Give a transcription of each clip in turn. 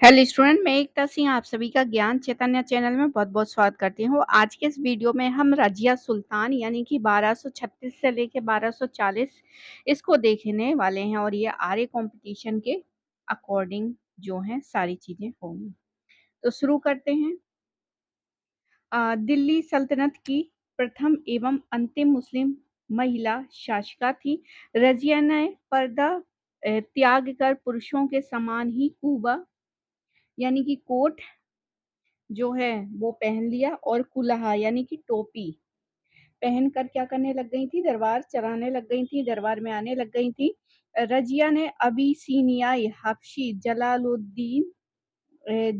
Hello student, मैं एकता सिंह आप सभी का ज्ञान चैतन्य चैनल में बहुत-बहुत स्वागत करती हूँ। आज के इस वीडियो में हम रज़िया सुल्तान यानी कि 1236 से लेके 1240 इसको देखने वाले हैं और ये आर्य कॉम्पिटिशन के अकॉर्डिंग जो हैं सारी चीज़ें होंगी। तो शुरू करते हैं। दिल्ली सल्तनत की प्रथम एवं अंतिम मुस्लिम महिला शासिका थी। रज़िया ने पर्दा त्याग कर पुरुषों के समान ही कुबा यानी कि कोट जो है वो पहन लिया और कुल्हा यानी कि टोपी पहनकर क्या करने लग गई थी, दरबार चलाने लग गई थी, दरबार में आने लग गई थी। रजिया ने अबिसिनियाई हबशी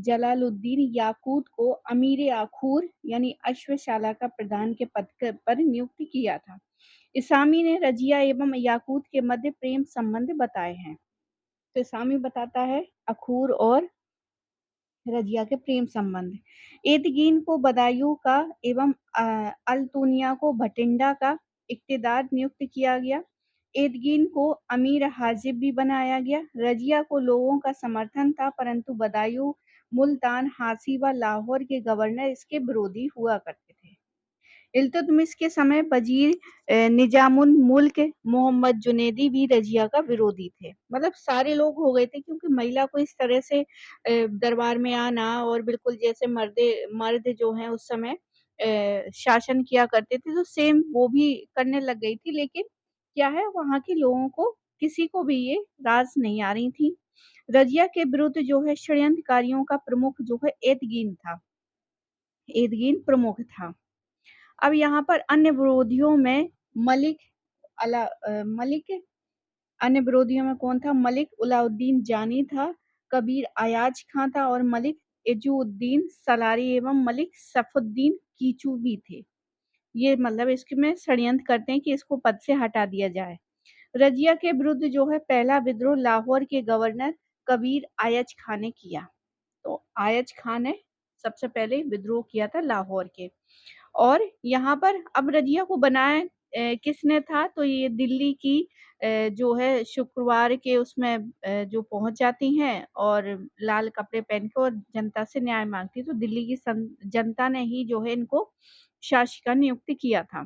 जलालुद्दीन याकूत को अमीर आखूर यानी अश्वशाला का प्रधान के पद पर नियुक्त किया था। इसामी ने रजिया एवं याकूत के मध्य प्रेम संबंध बताए हैं। तो इसामी बताता है अखूर और रजिया के प्रेम संबंध। एतगीन को बदायूं का एवं अल्तुनिया को भटिंडा का इक्तेदार नियुक्त किया गया। एतगीन को अमीर हाजिब भी बनाया गया। रजिया को लोगों का समर्थन था, परंतु बदायूं, मुल्तान, हासी व लाहौर के गवर्नर इसके विरोधी हुआ करते थे। इल्तुतमिश के समय वजीर निजामुल मुल्क मोहम्मद जुनैदी भी रजिया का विरोधी थे। मतलब सारे लोग हो गए थे, क्योंकि महिला को इस तरह से दरबार में आना और बिल्कुल जैसे मर्द जो हैं उस समय शासन किया करते थे, तो सेम वो भी करने लग गई थी। लेकिन क्या है, वहाँ के लोगों को किसी को भी ये राज नहीं आ रही थी। रजिया के विरुद्ध जो है षड्यंत्रकारियों का प्रमुख जो है एदगीन प्रमुख था। अब यहाँ पर अन्य विरोधियों में मलिक मलिक अन्य विरोधियों में कौन था? मलिक अलाउद्दीन जानी था, कबीर अयाज खां था और मलिक एजुद्दीन सलारी एवं मलिक सफुद्दीन कीचू भी थे। ये मतलब इसमें षड्यंत्र करते हैं कि इसको पद से हटा दिया जाए। रजिया के विरुद्ध जो है पहला विद्रोह लाहौर के गवर्नर कबीर अयज खां ने किया। तो अयज खां ने सबसे पहले विद्रोह किया था लाहौर के। और यहाँ पर अब रजिया को बनाया किसने था? तो ये दिल्ली की जो है शुक्रवार के उसमें जो पहुँच जाती हैं और लाल कपड़े पहन के और जनता से न्याय माँगती हैं, तो दिल्ली की जनता ने ही जो है इनको शासिका नियुक्त किया था।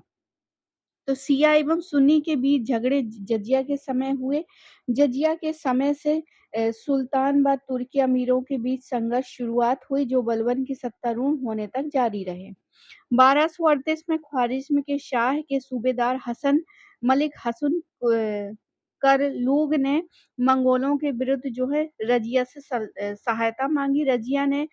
तो शिया एवं सुन्नी के बीच झगड़े जजिया के समय हुए। जजिया के समय से सुल्तान व तुर्की अमीरों के बीच संघर्ष शुरुआत हुई, जो बलबन की सत्तारूढ़ होने तक जारी रहे। 1238 में ख्वारिज्म के शाह के सूबेदार हसन मलिक हसन करलूग ने मंगोलों के विरुद्ध जो है रजिया से सहायता मांगी। रजिया ने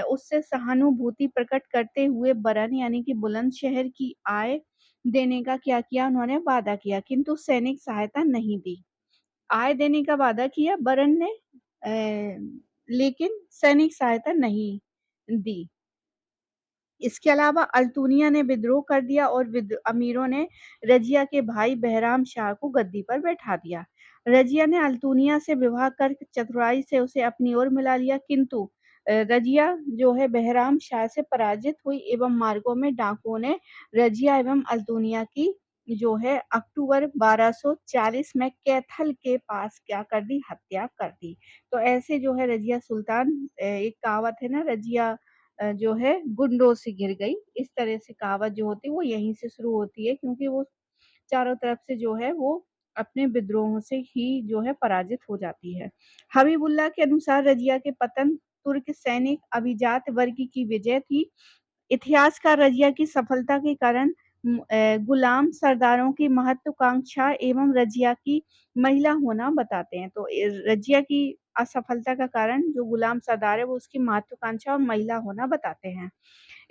उससे सहानुभूति प्रकट करते हुए बरन यानी कि बुलंदशहर की आय देने का क्या किया? उन्होंने वादा किया, किंतु सैनिक सहायता नहीं दी। आय देने का वादा किया बरन ने, लेकिन सैनिक सहायता नहीं दी। इसके अलावा अल्तुनिया ने विद्रोह कर दिया और अमीरों ने रजिया के भाई बहराम शाह को गद्दी पर बैठा दिया। रजिया ने अल्तुनिया से विवाह कर चतुराई से उसे अपनी ओर मिला लिया, किंतु रजिया जो है बहराम शाह से पराजित हुई एवं मार्गों में डाकुओं ने रजिया एवं अल्तुनिया की जो है अक्टूबर 1240 में कैथल के पास क्या कर दी? हत्या कर दी। तो ऐसे जो है रजिया सुल्तान, एक कहावत है ना, रजिया जो है गुंडों से घिर गई। इस तरह से कहावत जो होती है वो यहीं से शुरू होती है, क्योंकि वो चारों तरफ से जो है वो अपने विद्रोहों से ही जो है पराजित हो जाती है। हबीबुल्लाह के अनुसार रजिया के पतन तुर्क सैनिक अभिजात वर्ग की विजय थी। इतिहासकार रजिया की सफलता के कारण गुलाम सरदारों की महत्वाकांक्षा एवं रजिया की महिला होना बताते हैं। तो रजिया की असफलता का कारण जो गुलाम सरदार है वो उसकी महत्वाकांक्षा और महिला होना बताते हैं।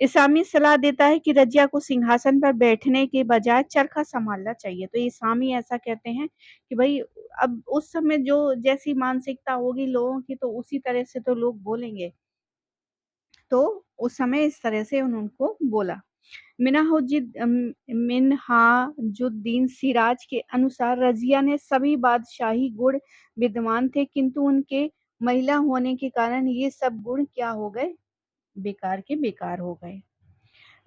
इस्लामी सलाह देता है कि रजिया को सिंहासन पर बैठने के बजाय चरखा संभालना चाहिए। तो इस्लामी ऐसा कहते हैं कि भाई अब उस समय जो जैसी मानसिकता होगी लोगों की, तो उसी तरह से तो लोग बोलेंगे। तो उस समय इस तरह से उनको बोला। मिन्हाजुद्दीन सिराज के अनुसार रजिया ने सभी बादशाही गुण विद्यमान थे, किंतु उनके महिला होने के कारण ये सब गुण क्या हो गए? बेकार के बेकार हो गए।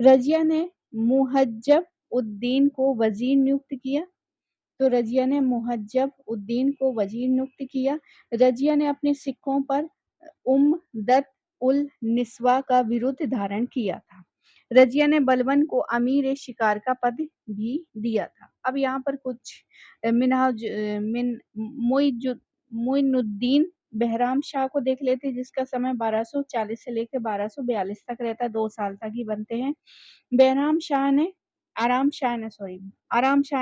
रजिया ने मुहज्जब उद्दीन को वजीर नियुक्त किया। तो रजिया ने मुहज्जब उद्दीन को वजीर नियुक्त किया। रजिया ने अपने सिखों पर उमदत उल निस्वा का विरुद्ध धारण किया था। रजिया ने बलबन को अमीर शिकार का पद भी दिया था। अब यहाँ पर कुछ मिनहाज मिन मुइनुद्दीन बहराम शाह को देख लेते हैं, जिसका समय 1240 से लेकर 1242 तक रहता है, 2 साल तक ही बनते हैं। बहराम शाह ने आराम शाह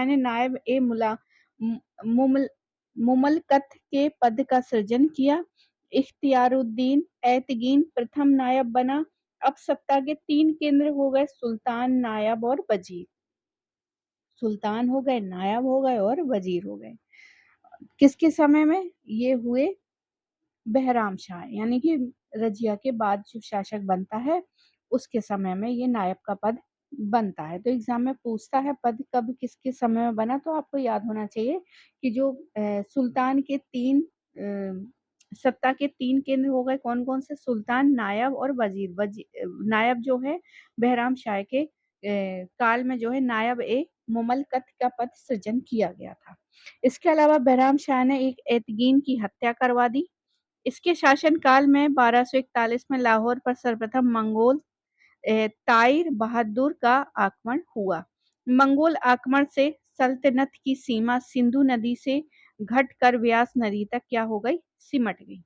ने नायब ए मुला मुमल मुमलकत के पद का सृजन किया। इख्तियारुद्दीन ऐतगीन प्रथम नायब बना। अब सत्ता के 3 केंद्र हो गए, सुल्तान, नायब और वजीर। सुल्तान हो गए, नायब हो गए और वजीर हो गए। किसके समय में ये हुए? बहराम शाह, यानी कि रजिया के बाद जो शासक बनता है उसके समय में ये नायब का पद बनता है। तो एग्जाम में पूछता है पद कब किसके समय में बना, तो आपको याद होना चाहिए कि जो सुल्तान के 3 सत्ता के 3 केंद्र हो गए, कौन कौन से? सुल्तान, नायब और वजीर। नायब जो है बहराम शाह के काल में जो है नायब ए मुमलकत का पद सृजन किया गया था। इसके अलावा बहराम शाह ने एक एतगीन की हत्या करवा दी। इसके शासनकाल में 1241 में लाहौर पर सर्वप्रथम मंगोल ताइर बहादुर का आक्रमण हुआ। मंगोल आक्रमण से सल्तनत की सीमा सिंधु नदी से घटकर व्यास नदी तक क्या हो गई? सिमट गई।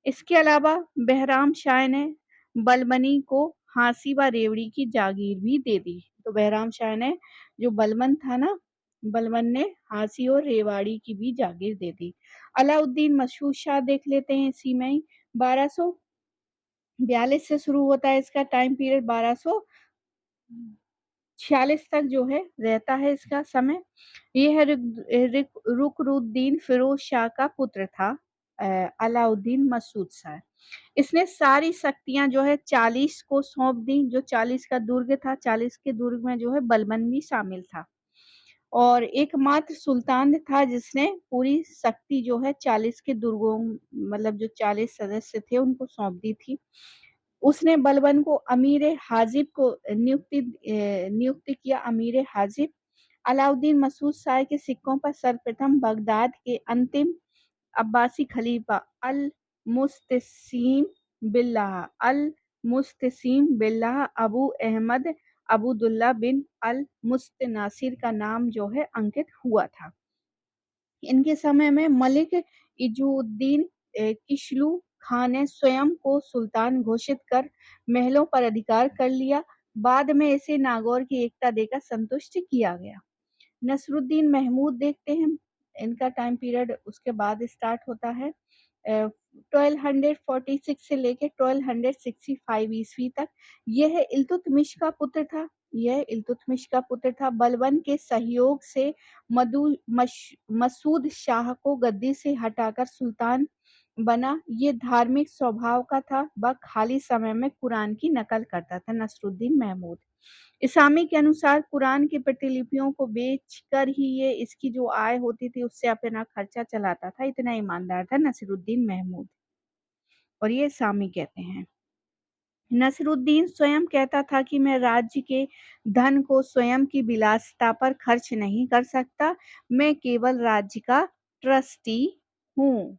इसके अलावा बहराम शाह ने बलबनी को हांसी व रेवड़ी की जागीर भी दे दी। तो बहराम शाह ने जो बलबन था ना, बलबन ने हांसी और रेवाड़ी की भी जागीर दे दी। अलाउद्दीन मशहूर शाह देख लेते हैं इसी में ही। 1242 से शुरू होता है इसका टाइम पीरियड, 1246 तक जो है रहता है इसका समय। यह रुकनुद्दीन फिरोज शाह का पुत्र था, अलाउद्दीन मसूद शाह। इसने सारी शक्तियां जो है 40 को सौंप दी। जो 40 का दुर्ग था, 40 के दुर्ग में जो है बलबन भी शामिल था और एकमात्र सुल्तान था जिसने पूरी शक्ति जो है 40 के दुर्गों, मतलब जो 40 सदस्य थे उनको सौंप दी थी। उसने बलबन को अमीर हाजिब को नियुक्त किया, अमीर हाजिब। अलाउद्दीन मसूद शाह के सिक्कों पर सर्वप्रथम बगदाद के अंतिम अब्बासी खलीफा अल मुस्तसीम बिल्लाह अबू अहमद अबूदुल्ला बिन अल मुस्तनासिर का नाम जो है अंकित हुआ था। इनके समय में मलिक इजुद्दीन किशलू खान ने स्वयं को सुल्तान घोषित कर महलों पर अधिकार कर लिया। बाद में इसे नागौर की एकता देकर संतुष्ट किया गया। नसरुद्दीन महमूद देखते हैं, इनका टाइम पीरियड उसके बाद स्टार्ट होता है 1246 से लेके 1265 ईस्वी तक। यह इल्तुतमिश का पुत्र था। बलबन के सहयोग से मसूद शाह को गद्दी से हटाकर सुल्तान बना। ये धार्मिक स्वभाव का था, वह खाली समय में कुरान की नकल करता था। नसरुद्दीन महमूद इस्लामी के अनुसार कुरान की प्रतिलिपियों को बेचकर ही ये इसकी जो आय होती थी उससे अपना खर्चा चलाता था। इतना ईमानदार था नसीरुद्दीन महमूद, और ये इस्लामी कहते हैं। नसीरुद्दीन स्वयं कहता था कि मैं राज्य के धन को स्वयं की विलासिता पर खर्च नहीं कर सकता, मैं केवल राज्य का ट्रस्टी हूँ।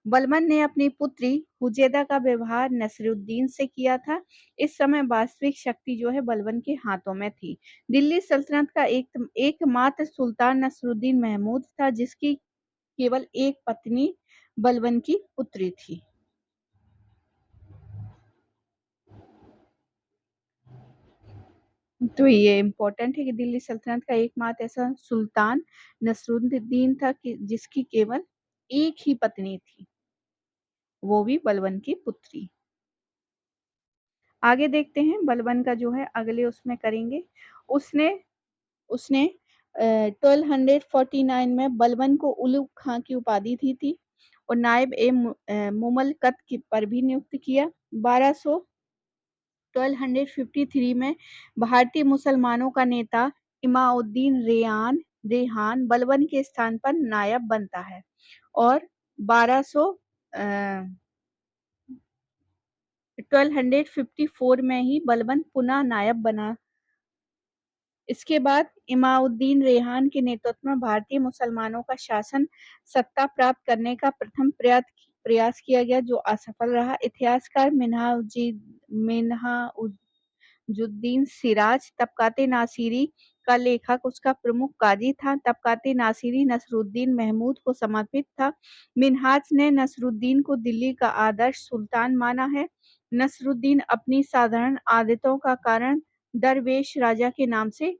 बलबन ने अपनी पुत्री हुजैदा का विवाह नसीरुद्दीन से किया था। इस समय वास्तविक शक्ति जो है बलबन के हाथों में थी। दिल्ली सल्तनत का एकमात्र सुल्तान नसीरुद्दीन महमूद था, जिसकी केवल एक पत्नी बलबन की पुत्री थी। तो ये इम्पोर्टेंट है कि दिल्ली सल्तनत का एकमात्र ऐसा सुल्तान नसरुद्दीन था कि जिसकी केवल एक ही पत्नी थी, वो भी बलबन की पुत्री। आगे देखते हैं बलबन का जो है अगले उसमें करेंगे। उसने उसने 1249 में बलबन को उलुग खां की उपाधि दी थी और नायब ए मुमलकत पर भी नियुक्त किया। 1253 में भारतीय मुसलमानों का नेता इमाउद्दीन रेहान बलबन के स्थान पर नायब बनता है और 1254 में ही बलबन पुनः नायब बना। इसके बाद इमाउद्दीन रेहान के नेतृत्व में भारतीय मुसलमानों का शासन सत्ता प्राप्त करने का प्रथम प्रयास किया गया जो असफल रहा। इतिहासकार मिन्हाजुद्दीन सिराज तबकात-ए-नासिरी का लेखक उसका प्रमुख काज़ी था। तबकात-ए-नासिरी नसरुद्दीन महमूद को समर्पित था। मिन्हाज ने नसरुद्दीन को दिल्ली का आदर्श सुल्तान माना है। नसरुद्दीन अपनी साधारण आदतों का कारण दरवेश राजा के नाम से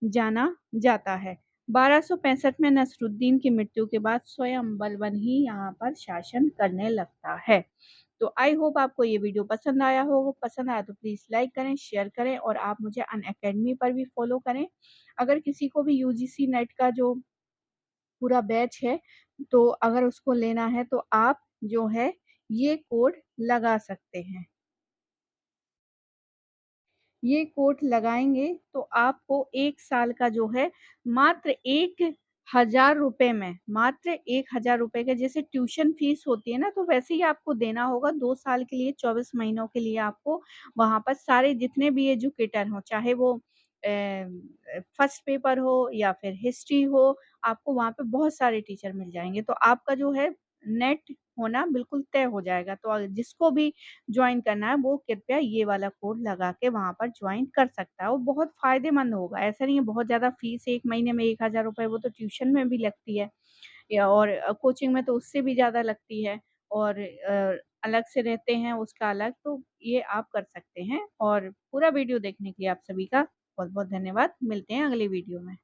जाना जाता है। 1265 में नसरुद्दीन की मृत्यु के बाद स्वयं बलबन ही यहाँ पर शासन करने लगता है। तो आई होप आपको ये वीडियो पसंद आया होगा। पसंद आया तो प्लीज़ लाइक करें, शेयर करें और आप मुझे अनअकैडमी पर भी फ़ॉलो करें। अगर किसी को भी यूजीसी नेट का जो पूरा बैच है, तो अगर उसको लेना है तो आप जो है ये कोड लगा सकते हैं। ये कोट लगाएँगे तो आपको 1 साल का जो है मात्र 1000 रुपए में, मात्र 1000 रुपए के जैसे ट्यूशन फीस होती है ना, तो वैसे ही आपको देना होगा 2 साल के लिए 24 महीनों के लिए आपको वहाँ पर सारे जितने भी एजुकेटर हों, चाहे वो फर्स्ट पेपर हो या फिर हिस्ट्री हो, आपको वहाँ पे बहुत सारे टीचर मिल जाएँगे। तो आपका जो है नेट होना बिल्कुल तय हो जाएगा। तो जिसको भी जॉइन करना है वो कृपया ये वाला कोड लगा के वहाँ पर जॉइन कर सकता है और बहुत फ़ायदेमंद होगा। ऐसा नहीं है बहुत ज़्यादा फ़ीस 1 महीने में 1000 रुपए वो तो ट्यूशन में भी लगती है या और कोचिंग में तो उससे भी ज़्यादा लगती है और अलग से रहते हैं उसका अलग, तो ये आप कर सकते हैं और पूरा वीडियो देखने के लिए आप सभी का बहुत-बहुत धन्यवाद। मिलते हैं अगली वीडियो में।